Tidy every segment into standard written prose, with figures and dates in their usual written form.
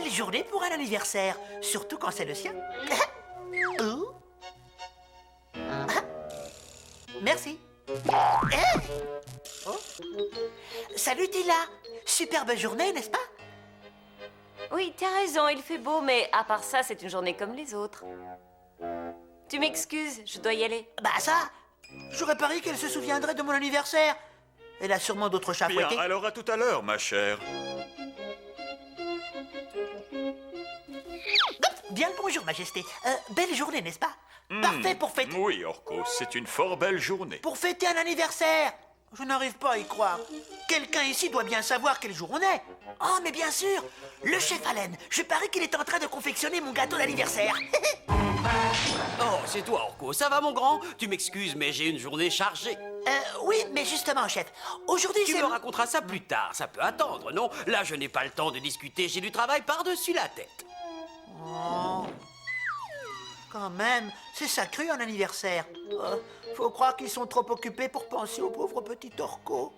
belle journée pour un anniversaire, surtout quand c'est le sien. Oh. Ah. Merci. Oh. Salut Tila. Superbe journée, n'est-ce pas? Oui, t'as raison, il fait beau, mais à part ça, c'est une journée comme les autres. Tu m'excuses, je dois y aller. Bah ça, j'aurais parié qu'elle se souviendrait de mon anniversaire. Elle a sûrement d'autres chats Bien, fouettés. alors à tout à l'heure, ma chère. Bien le bonjour, Majesté. Belle journée, n'est-ce pas? Parfait pour fêter... Oui, Orko, c'est une fort belle journée. Pour fêter un anniversaire. Je n'arrive pas à y croire. Quelqu'un ici doit bien savoir quel jour on est. Oh, mais bien sûr, le chef Allen. Je parie qu'il est en train de confectionner mon gâteau d'anniversaire. Oh, c'est toi, Orko. Ça va, mon grand? Tu m'excuses, mais j'ai une journée chargée. Oui, mais justement, chef, aujourd'hui Tu c'est... me raconteras ça plus tard. Ça peut attendre, non? Là, je n'ai pas le temps de discuter. J'ai du travail par-dessus la tête. Oh. Quand même, c'est sacré un anniversaire. Faut croire qu'ils sont trop occupés pour penser au pauvre petit Orko.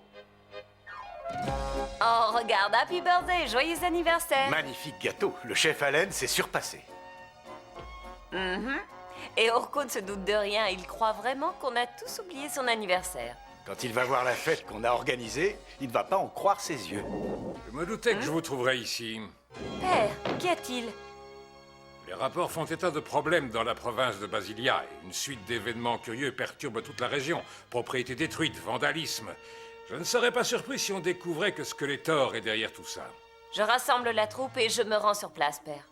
Oh, regarde, happy birthday, joyeux anniversaire. Magnifique gâteau. Le chef Allen s'est surpassé. Et Orko ne se doute de rien, il croit vraiment qu'on a tous oublié son anniversaire. Quand il va voir la fête qu'on a organisée, il ne va pas en croire ses yeux. Je me doutais que je vous trouverais ici. Père, qu'y a-t-il? Les rapports font état de problèmes dans la province de Basilia et une suite d'événements curieux perturbe toute la région. Propriétés détruites, vandalisme. Je ne serais pas surpris si on découvrait que Skeletor est derrière tout ça. Je rassemble la troupe et je me rends sur place, père.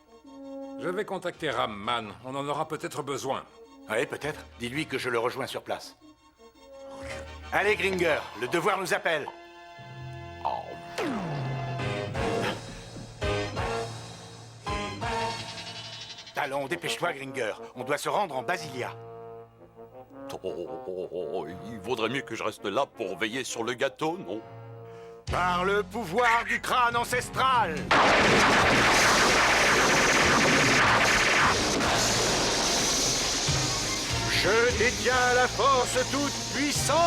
Je vais contacter Ramman, on en aura peut-être besoin. Oui, peut-être. Dis-lui que je le rejoins sur place. Allez, Gringer, le devoir nous appelle. Allons, dépêche-toi, Gringer. On doit se rendre en Basilia. Il vaudrait mieux que je reste là pour veiller sur le gâteau, non? Par le pouvoir du crâne ancestral. Je détiens la force toute puissante.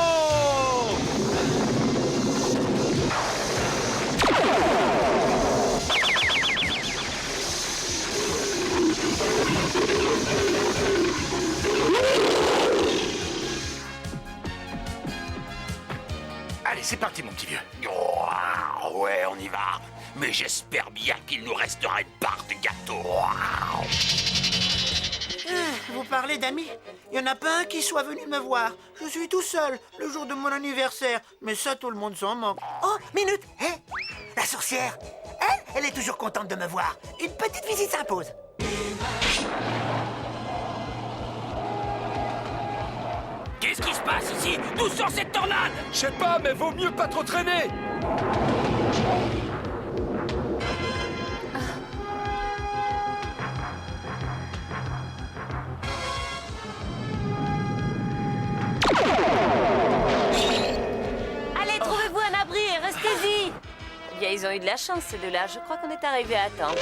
Allez, c'est parti, mon petit vieux. Oh, ouais, on y va. Mais j'espère bien qu'il nous restera une part de gâteau. Vous parlez d'amis? Il n'y en a pas un qui soit venu me voir. Je suis tout seul, le jour de mon anniversaire. Mais ça, tout le monde s'en moque. Oh, minute! Hé! La sorcière! Elle est toujours contente de me voir. Une petite visite s'impose. Qu'est-ce qui se passe ici? D'où sort cette tornade? Je sais pas, mais vaut mieux pas trop traîner. Allez, trouvez-vous un abri et restez-y. Eh bien, ils ont eu de la chance, ces deux-là. Je crois qu'on est arrivé à temps.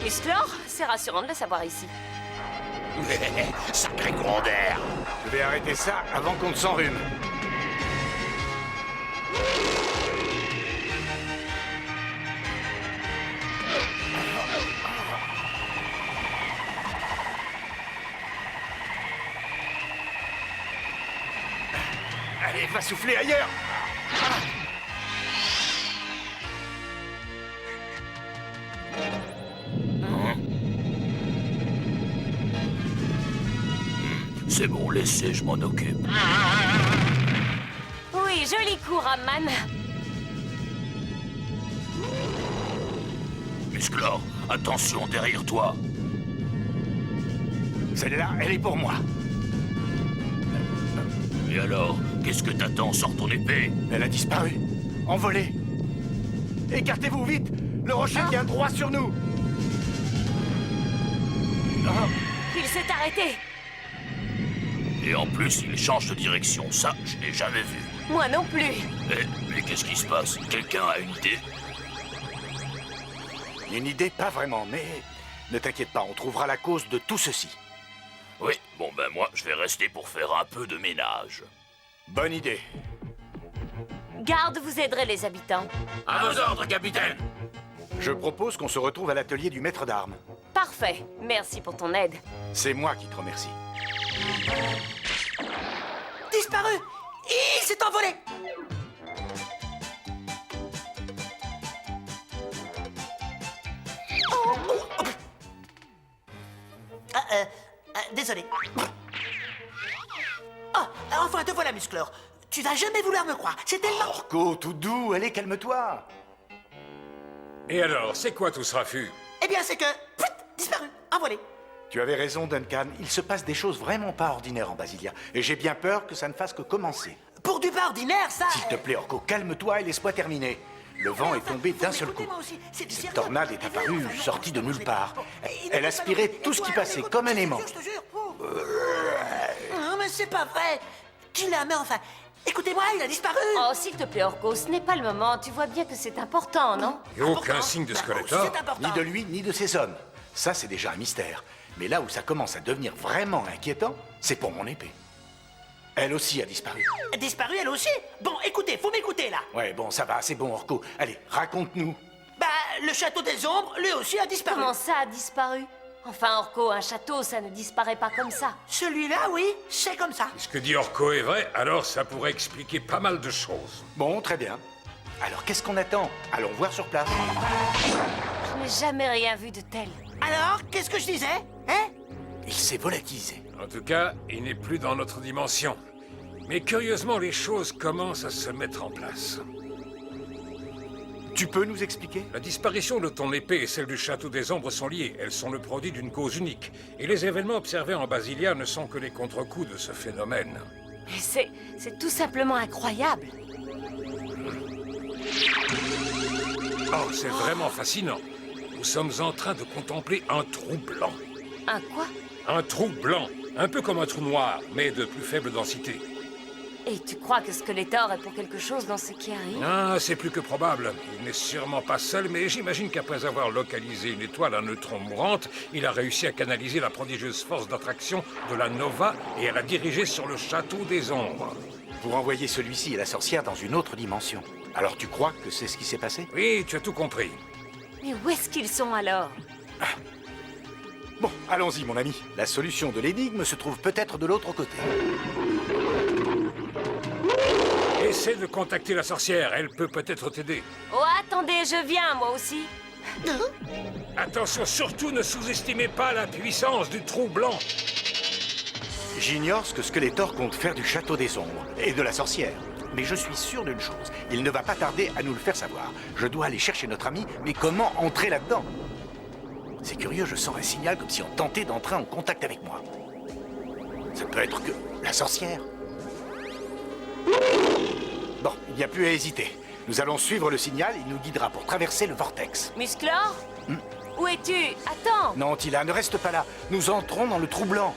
Musclor, c'est rassurant de le savoir ici. Sacré courant d'air. Je vais arrêter ça avant qu'on ne s'enrhume. Allez, va souffler ailleurs. C'est bon, laissez, je m'en occupe. Oui, joli coup, Ramman. Musclor, attention derrière toi. Celle-là, elle est pour moi. Et alors, qu'est-ce que t'attends? Sors ton épée. Elle a disparu. Envolée. Écartez-vous vite. Le rocher vient droit sur nous. Il s'est arrêté. Et en plus, il change de direction. Ça, je n'ai jamais vu. Moi non plus. Mais qu'est-ce qui se passe? Quelqu'un a une idée? Une idée, pas vraiment, mais ne t'inquiète pas, on trouvera la cause de tout ceci. Oui, bon ben moi, je vais rester pour faire un peu de ménage. Bonne idée. Garde vous aiderait les habitants. À vos ordres, capitaine. Je propose qu'on se retrouve à l'atelier du maître d'armes. Parfait. Merci pour ton aide. C'est moi qui te remercie. Disparu! Il s'est envolé! Désolé. Oh, enfin, te voilà, Musclor. Tu vas jamais vouloir me croire. C'est tellement... Orko, tout doux, allez, calme-toi. Et alors, c'est quoi tout ce raffut? Eh bien, c'est que... Pfft, disparu, envolé. Tu avais raison, Duncan. Il se passe des choses vraiment pas ordinaires en Basilia. Et j'ai bien peur que ça ne fasse que commencer. Pour du pas ordinaire, ça... S'il te plaît, Orko, calme-toi et laisse-moi terminer. Le vent est tombé d'un seul coup. Cette tornade est apparue, sortie de nulle part. Elle aspirait tout ce qui passait, comme un aimant. Je te jure. Non, mais c'est pas vrai. Tu l'as, mais enfin... Écoutez-moi, il a disparu. Oh, s'il te plaît, Orko, ce n'est pas le moment. Tu vois bien que c'est important, non? Et aucun signe de Skeletor? C'est important. Ni de lui, ni de ses hommes. Ça, c'est déjà un mystère. Mais là où ça commence à devenir vraiment inquiétant, c'est pour mon épée. Elle aussi a disparu. Disparu, elle aussi? Bon, écoutez, faut m'écouter, là. Ouais, bon, ça va, c'est bon, Orko. Allez, raconte-nous. Bah, le château des ombres, lui aussi a disparu. Comment ça a disparu? Enfin, Orko, un château, ça ne disparaît pas comme ça. Celui-là, oui, c'est comme ça. Ce que dit Orko est vrai, alors ça pourrait expliquer pas mal de choses. Bon, très bien. Alors, qu'est-ce qu'on attend? Allons voir sur place. Je n'ai jamais rien vu de tel. Alors, qu'est-ce que je disais? Hein? Il s'est volatilisé. En tout cas, il n'est plus dans notre dimension. Mais curieusement, les choses commencent à se mettre en place. Tu peux nous expliquer? La disparition de ton épée et celle du Château des Ombres sont liées. Elles sont le produit d'une cause unique. Et les événements observés en Basilia ne sont que les contre-coups de ce phénomène. Mais c'est tout simplement incroyable. Oh, c'est vraiment fascinant. Nous sommes en train de contempler un trou blanc. Un quoi? Un trou blanc, un peu comme un trou noir, mais de plus faible densité. Et tu crois que Skeletor est pour quelque chose dans ce qui arrive? Ah, c'est plus que probable. Il n'est sûrement pas seul, mais j'imagine qu'après avoir localisé une étoile à neutrons mourante, il a réussi à canaliser la prodigieuse force d'attraction de la Nova et à la diriger sur le Château des Ombres. Pour envoyer celui-ci et la sorcière dans une autre dimension. Alors tu crois que c'est ce qui s'est passé? Oui, tu as tout compris. Mais où est-ce qu'ils sont alors? Bon, allons-y, mon ami. La solution de l'énigme se trouve peut-être de l'autre côté. Essaie de contacter la sorcière, elle peut peut-être t'aider. Oh, attendez, je viens, moi aussi. Attention, surtout ne sous-estimez pas la puissance du trou blanc. J'ignore ce que Skeletor compte faire du Château des Ombres et de la sorcière. Mais je suis sûr d'une chose, il ne va pas tarder à nous le faire savoir. Je dois aller chercher notre ami, mais comment entrer là-dedans? C'est curieux, je sens un signal comme si on tentait d'entrer en contact avec moi. Ça peut être que la sorcière. Bon, il n'y a plus à hésiter. Nous allons suivre le signal, il nous guidera pour traverser le vortex. Musclor? Où es-tu? Attends! Non, Tila, ne reste pas là. Nous entrons dans le trou blanc.